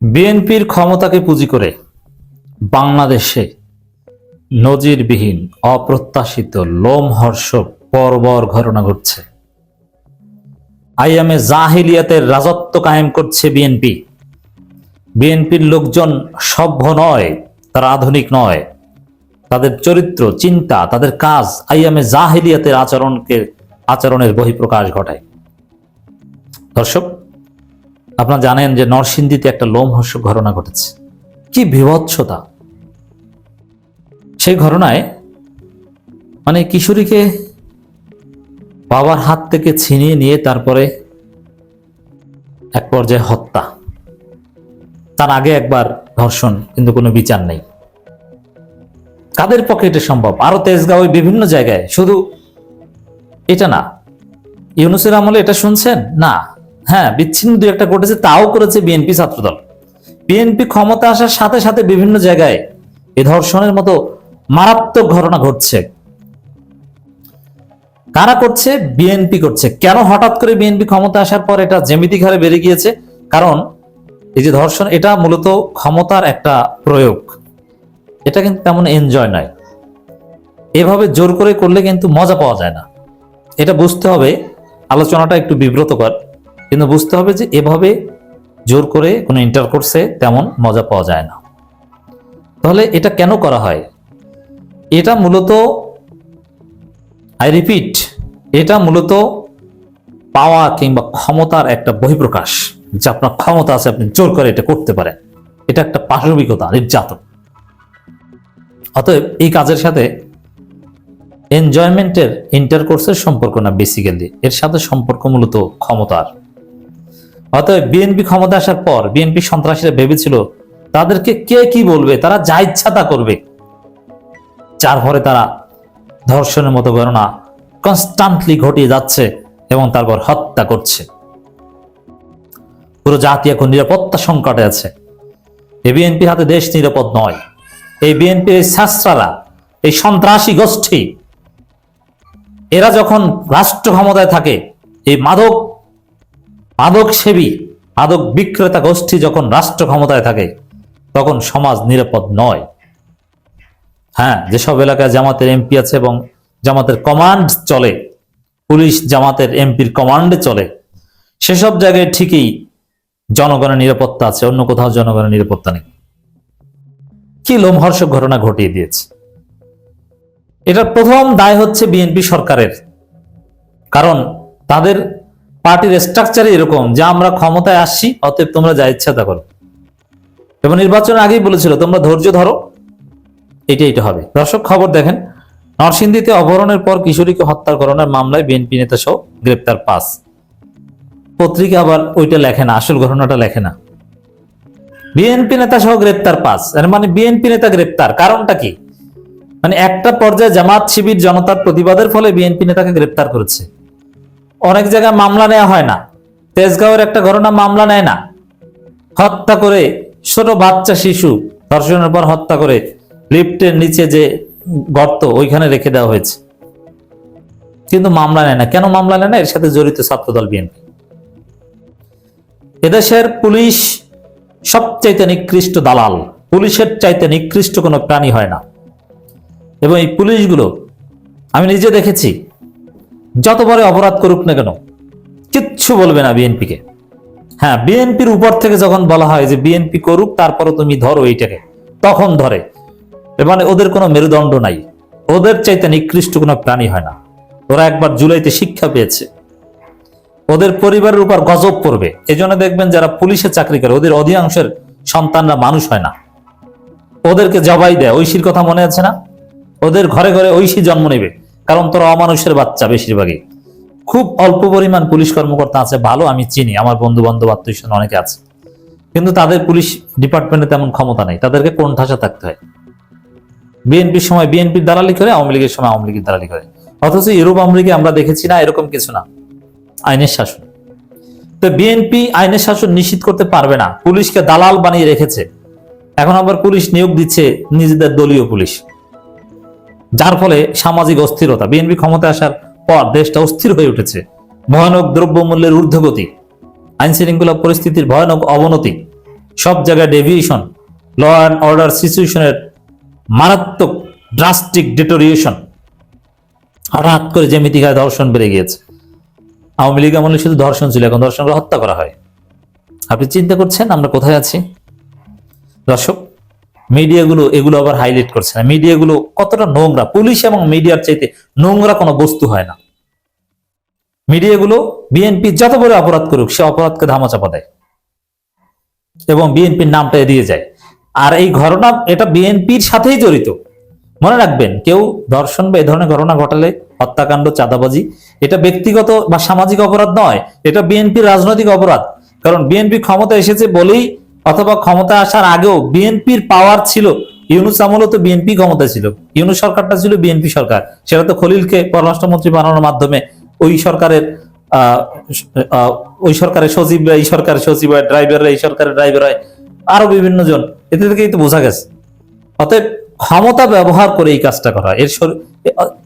বিএনপির ক্ষমতাকে পুঁজি করে বাংলাদেশে নজিরবিহীন অপ্রত্যাশিত লোমহর্ষক বর্বর ঘটনা ঘটছে। আইএমএ জাহিলিয়াতের রাজত্ব কায়েম করছে বিএনপি। বিএনপির লোকজন সভ্য নয়, তারা আধুনিক নয়, তাদের চরিত্র, চিন্তা, তাদের কাজ আইএমএ জাহিলিয়াতের আচরণের বহিঃপ্রকাশ ঘটায়। দর্শক, আপনারা জানেন যে নরসিংদীতে একটা লোমহর্ষক ঘটনা ঘটেছে। কি বীভৎসতা! সেই ঘটনায় কিশোরীকে বাবার হাত থেকে ছিনিয়ে নিয়ে তারপরে এক পর্যায়ে হত্যা, তার আগে একবার ধর্ষণ, কিন্তু কোনো বিচার নেই। কাদের পক্ষে এটা সম্ভব? আরো তেজগাঁও, বিভিন্ন জায়গায়, শুধু এটা না। ইউনূসের আমলে এটা শুনছেন না? হ্যাঁ, বিচ্ছিন্ন দুই একটা ঘটেছে, তাও করেছে বিএনপি ছাত্রদল। বিএনপি ক্ষমতা আসার সাথে সাথে বিভিন্ন জায়গায় এই ধর্ষণের মতো মারাত্মক ঘটনা ঘটছে। কারা করছে? বিএনপি করছে। কেন হঠাৎ করে বিএনপি ক্ষমতা আসার পর এটা জ্যামিতিক হারে বেড়ে গিয়েছে? কারণ এই যে ধর্ষণ, এটা মূলত ক্ষমতার একটা প্রয়োগ। এটা কিন্তু তেমন এনজয় নয়। এভাবে জোর করে করলে কিন্তু মজা পাওয়া যায় না। এটা বুঝতে হবে। আলোচনাটা একটু বিব্রতকর, কিন্তু বুঝতে হবে যে এভাবে জোর করে কোনো ইন্টারকোর্সে তেমন মজা পাওয়া যায় না। তাহলে এটা কেন করা হয়? এটা মূলত, আই রিপিট, এটা মূলত পাওয়া কিংবা ক্ষমতার একটা বহিঃপ্রকাশ, যে আপনার ক্ষমতা আছে, আপনি জোর করে এটা করতে পারেন। এটা একটা পাশবিকতা, নির্যাতন। অতএব এই কাজের সাথে এনজয়মেন্টের, ইন্টারকোর্সের সম্পর্ক না, বেসিক্যালি এর সাথে সম্পর্ক মূলত ক্ষমতার। অতএব বিএনপি ক্ষমতা আসার পর বিএনপি সন্ত্রাসীরা ভেবেছিল তাদেরকে কে কি বলবে, তারা যা ইচ্ছা তা করবে। যার ফলে তারা ধর্ষণের মতো ঘটনা কনস্ট্যান্টলি ঘটিয়ে যাচ্ছে এবং তারপর হত্যা করছে। পুরো জাতি এখন নিরাপত্তা সংকটে আছে। এই বিএনপির হাতে দেশ নিরাপদ নয়। এই বিএনপির এই ছাত্ররা, এই সন্ত্রাসী গোষ্ঠী, এরা যখন রাষ্ট্র ক্ষমতায় থাকে, এই মাদক সেবী, মাদক বিক্রেতা গোষ্ঠী যখন রাষ্ট্র ক্ষমতায় থাকে, তখন সমাজ নিরাপদ নয়। হ্যাঁ, যেসব এলাকায় জামাতের এমপি আছে এবং জামাতের কমান্ড চলে, পুলিশ জামাতের এমপির কমান্ডে চলে, সেসব জায়গায় ঠিকই জনগণের নিরাপত্তা আছে, অন্য কোথাও জনগণের নিরাপত্তা নেই। কি লোমহর্ষক ঘটনা ঘটিয়ে দিয়েছে। এটার প্রথম দায় হচ্ছে বিএনপি সরকারের। কারণ তাদের পার্টির স্ট্রাকচারে এরকম যে আমরা ক্ষমতায় আসছি, অতএব তোমরা যা ইচ্ছা তা করো। এবং নির্বাচনের আগেই বলেছিল তোমরা ধৈর্য ধরো, এটা হবে। দর্শক, খবর দেখেন, নরসিংদীতে অপহরণের পর কিশোরীকে হত্যার ঘটনার মামলায় বিএনপি নেতা সহ গ্রেপ্তার 5। পত্রিকা আবার ওইটা লেখে না, আসল ঘটনাটা লেখে না। বিএনপি নেতা সহ গ্রেপ্তার 5, এর মানে বিএনপি নেতা গ্রেপ্তার। কারণটা কি? একটা পর্যায়ে জামাত শিবির জনতার প্রতিবাদের ফলে বিএনপি নেতাকে গ্রেপ্তার করেছে। অনেক জায়গায় মামলা নেওয়া হয় না। তেজগাঁওয়ের একটা ঘটনা মামলা নেয় না, হত্যা করে ছোট বাচ্চা শিশু ধর্ষণের পর হত্যা করে লিফটের নিচে যে গর্ত, ওইখানে রেখে দেওয়া হয়েছে, কিন্তু মামলা নেয় না। কেন মামলা নেয় না? এর সাথে জড়িত ছাত্রদল বিএনপি। এদেশের পুলিশ সবচাইতে নিকৃষ্ট দালাল। পুলিশের চাইতে নিকৃষ্ট কোনো প্রাণী হয় না। এবং এই পুলিশগুলো আমি নিজে দেখেছি, যত বড় অপরাধ করুক না কেন কিচ্ছু বলবে না বিএনপিকে। হ্যাঁ, বিএনপির উপর থেকে যখন বলা হয় যে বিএনপি করুক, তারপরও তুমি ধরো এইটাকে, তখন ধরে। ওদের কোনো মেরুদণ্ড নাই। ওদের চাইতে নিকৃষ্ট কোনো প্রাণী হয় না। ওরা একবার জুলাইতে শিক্ষা পেয়েছে, ওদের পরিবারের উপর গজব পড়বে। এজন্য দেখবেন যারা পুলিশে চাকরি করে, ওদের অধিকাংশের সন্তানরা মানুষ হয় না, ওদেরকে জবাই দেয়। ঐশীর কথা মনে আছে না? ওদের ঘরে ঘরে ঐশী জন্ম নেবে, কারণ তোরা অমানুষের বাচ্চা। বেশিরভাগই খুব অল্প পরিমাণ পুলিশ কর্মকর্তা আছে ভালো, আমি চিনি, আমার বন্ধু বান্ধব আত্মীয় অনেকে আছে, কিন্তু তাদের পুলিশ ডিপার্টমেন্টে তেমন ক্ষমতা নেই, তাদেরকে কোণঠাসা থাকতে হয়। বিএনপির সময় বিএনপির দালালি করে, আওয়ামী লীগের সময় আওয়ামী লীগের দালালি করে। অথচ ইউরোপ আমেরিকা আমরা দেখেছি না, এরকম কিছু না, আইনের শাসন। তো বিএনপি আইনের শাসন নিশ্চিত করতে পারবে না, পুলিশকে দালাল বানিয়ে রেখেছে। এখন আবার পুলিশ নিয়োগ দিচ্ছে নিজেদের দলীয় পুলিশ, যার ফলে সামাজিক অস্থিরতা। বিএনপি ক্ষমতা আসার পর দেশটা অস্থির হয়ে উঠেছে। ভয়ানক দ্রব্যমূল্যের ঊর্ধ্বগতি, আইন শৃঙ্খলা পরিস্থিতির ভয়ানক অবনতি, সব জায়গায় ডেভিয়েশন, ল অ্যান্ড অর্ডার সিচুয়েশনের মারাত্মক ড্রাস্টিক ডিটোরিয়েশন। হঠাৎ করে জ্যামিতিকায় ধর্ষণ বেড়ে গিয়েছে। আওয়ামী লীগ আমলে শুধু ধর্ষণ ছিল, এখন ধর্ষণ করে হত্যা করা হয়। আপনি চিন্তা করছেন আমরা কোথায় আছি? দর্শক, মিডিয়াগুলো এগুলো আবার হাইলাইট করছে না। মিডিয়াগুলো কতটা নোংরা, পুলিশ এবং মিডিয়ার চাইতে নোংরা কোনো বস্তু হয় না। মিডিয়াগুলো বিএনপি যত বড় অপরাধ করুক সে অপরাধকে ধামাচাপা দেয় এবং বিএনপির নামটা এড়িয়ে যায়। আর এই ঘটনা এটা বিএনপির সাথেই জড়িত। মনে রাখবেন, কেউ ধর্ষণ বা এই ধরনের ঘটনা ঘটালে, হত্যাকাণ্ড, চাঁদাবাজি, এটা ব্যক্তিগত বা সামাজিক অপরাধ নয়, এটা বিএনপির রাজনৈতিক অপরাধ। কারণ বিএনপি ক্ষমতা এসেছে বলেই, অথবা ক্ষমতা আসার আগেও বিএনপির পাওয়ার ছিল। ইউনূস আমলও তো বিএনপি ক্ষমতা ছিল, ইউনূস সরকারটা ছিল বিএনপি সরকার। সেটা তো খলিলকে পররাষ্ট্রমন্ত্রী বানানোর মাধ্যমে ওই সরকারের সচিব, এই সরকারের সচিব হয়, ড্রাইভাররা এই সরকারের ড্রাইভার হয়, আরো বিভিন্ন জন। এতে থেকেই তো বোঝা গেছে। অতএব ক্ষমতা ব্যবহার করে এই কাজটা করা।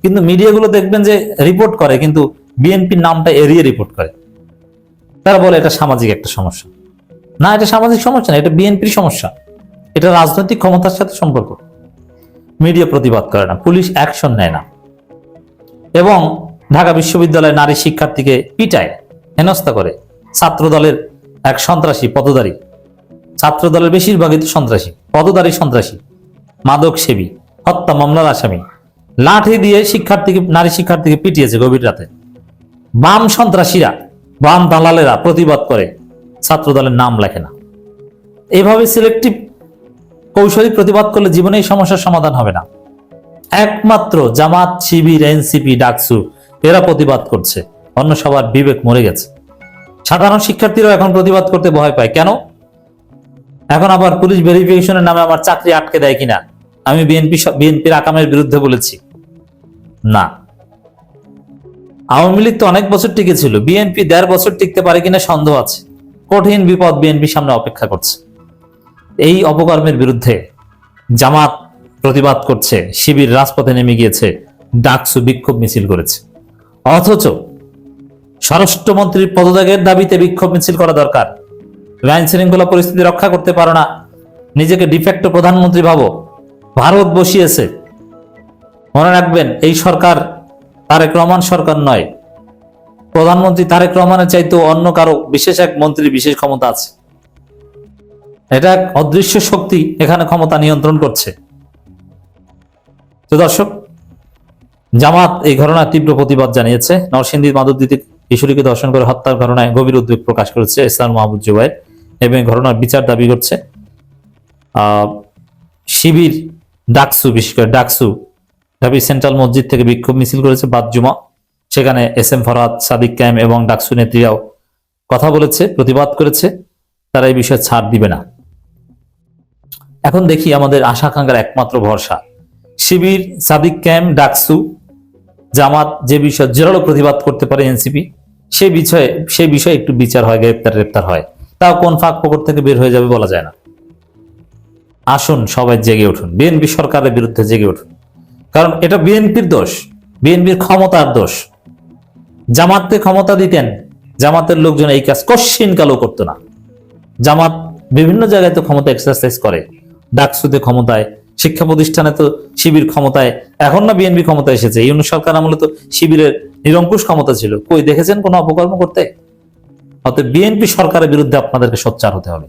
কিন্তু মিডিয়াগুলো দেখবেন যে রিপোর্ট করে, কিন্তু বিএনপির নামটা এড়িয়ে রিপোর্ট করে। তারা বলে এটা সামাজিক একটা সমস্যা। না, এটা সামাজিক সমস্যা না, এটা বিএনপির সমস্যা। এটা রাজনৈতিক ক্ষমতার সাথে সম্পর্ক। মিডিয়া প্রতিবাদ করে না, পুলিশ অ্যাকশন নেয় না, এবং ঢাকা বিশ্ববিদ্যালয়ে নারী শিক্ষার্থীকে পিটায়, হেনস্থা করে। ছাত্র দলের এক সন্ত্রাসী, পদধারী, ছাত্র দলের বেশিরভাগই তো সন্ত্রাসী, পদধারী সন্ত্রাসী, মাদক সেবী, হত্যা মামলার আসামি, লাঠি দিয়ে নারী শিক্ষার্থীকে পিটিয়েছে গভীর রাতে। বাম সন্ত্রাসীরা, বাম দালালেরা প্রতিবাদ করে, ছাত্র দলের নাম লেখে না। এইভাবে সিলেক্টিভ কৌশলী প্রতিবাদ করলে জীবনে এই সমস্যার সমাধান হবে না। একমাত্র জামাত, শিবির, এনসিপি, ডাকসু এরা প্রতিবাদ করছে, অন্য সবার বিবেক মরে গেছে। সাধারণ শিক্ষার্থীরাও এখন প্রতিবাদ করতে ভয় পায়। কেন? এখন আবার পুলিশ ভেরিফিকেশনের নামে আমার চাকরি আটকে দেয় কিনা। আমি বিএনপির আকামের বিরুদ্ধে বলেছি না। আওয়ামী লীগ তো অনেক বছর টিকেছিল, বিএনপি 1.5 বছর টিকতে পারে কিনা সন্দেহ আছে। কঠিন বিপদ বিএনপির সামনে অপেক্ষা করছে। এই অপকর্মের বিরুদ্ধে জামাত প্রতিবাদ করছে, শিবির রাজপথে নেমে গিয়েছে, ডাকসু বিক্ষোভ মিছিল করেছে। অথচ স্বরাষ্ট্রমন্ত্রীর পদত্যাগের দাবিতে বিক্ষোভ মিছিল করা দরকার। আইন শৃঙ্খলা পরিস্থিতি রক্ষা করতে পারো না, নিজেকে ডিফেক্টো প্রধানমন্ত্রী ভাবো। ভারত বসিয়েছে। মনে রাখবেন, এই সরকার তারেক রহমান সরকার নয়। প্রধানমন্ত্রী তারেক রহমানের চাইতেও অন্য কারো বিশেষ এক মন্ত্রী বিশেষ ক্ষমতা আছে। এটা এক অদৃশ্য শক্তি এখানে ক্ষমতা নিয়ন্ত্রণ করছে। তো দর্শক, জামাত এই ঘটনার তীব্র প্রতিবাদ জানিয়েছে। নরসিংদীর মাধবদীতে কিশোরীকে ধর্ষণ করে হত্যার ঘটনায় গভীর উদ্বেগ প্রকাশ করেছে ইসলাম মাহমুদ জুবায়ের এবং ঘটনার বিচার দাবি করছে। শিবির, ডাকসু, বিশেষ করে ডাকসু ঢাবি সেন্ট্রাল মসজিদ থেকে বিক্ষোভ মিছিল করেছে বাদ জুমা। সেখানে এস এম ফরহাদ, সাদিক কায়েম এবং ডাকসু নেত্রীরাও কথা বলেছে, প্রতিবাদ করেছে। তারা এই বিষয়ে ছাড় দিবে না। এখন দেখি আমাদের আশা আকাঙ্ক্ষার একমাত্র ভরসা শিবির, সাদিক কায়েম, ডাকসু, জামাত যে বিষয়ে জোরালো প্রতিবাদ করতে পারে এনসিপি, সেই বিষয়ে একটু বিচার হয়, গ্রেপ্তার হয়। তাও কোন ফাঁক ফোকর থেকে বের হয়ে যাবে বলা যায় না। আসুন সবাই জেগে উঠুন, বিএনপি সরকারের বিরুদ্ধে জেগে উঠুন। কারণ এটা বিএনপির দোষ, বিএনপির ক্ষমতার দোষ। জামাতকে ক্ষমতা দিতেন, জামাতের লোকজন এই কাজ কশ্চিন কালও করতো না। জামাত বিভিন্ন জায়গায় তো ক্ষমতা এক্সারসাইজ করে, ডাকসুতে ক্ষমতায়, শিক্ষা প্রতিষ্ঠানে তো শিবির ক্ষমতায়। এখন না বিএনপি ক্ষমতা এসেছে, ইউনূস সরকার আমলে তো শিবিরের নিরঙ্কুশ ক্ষমতা ছিল। কই দেখেছেন কোনো অপকর্ম করতে? অতএব বিএনপি সরকারের বিরুদ্ধে আপনাদেরকে সোচ্চার হতে হবে।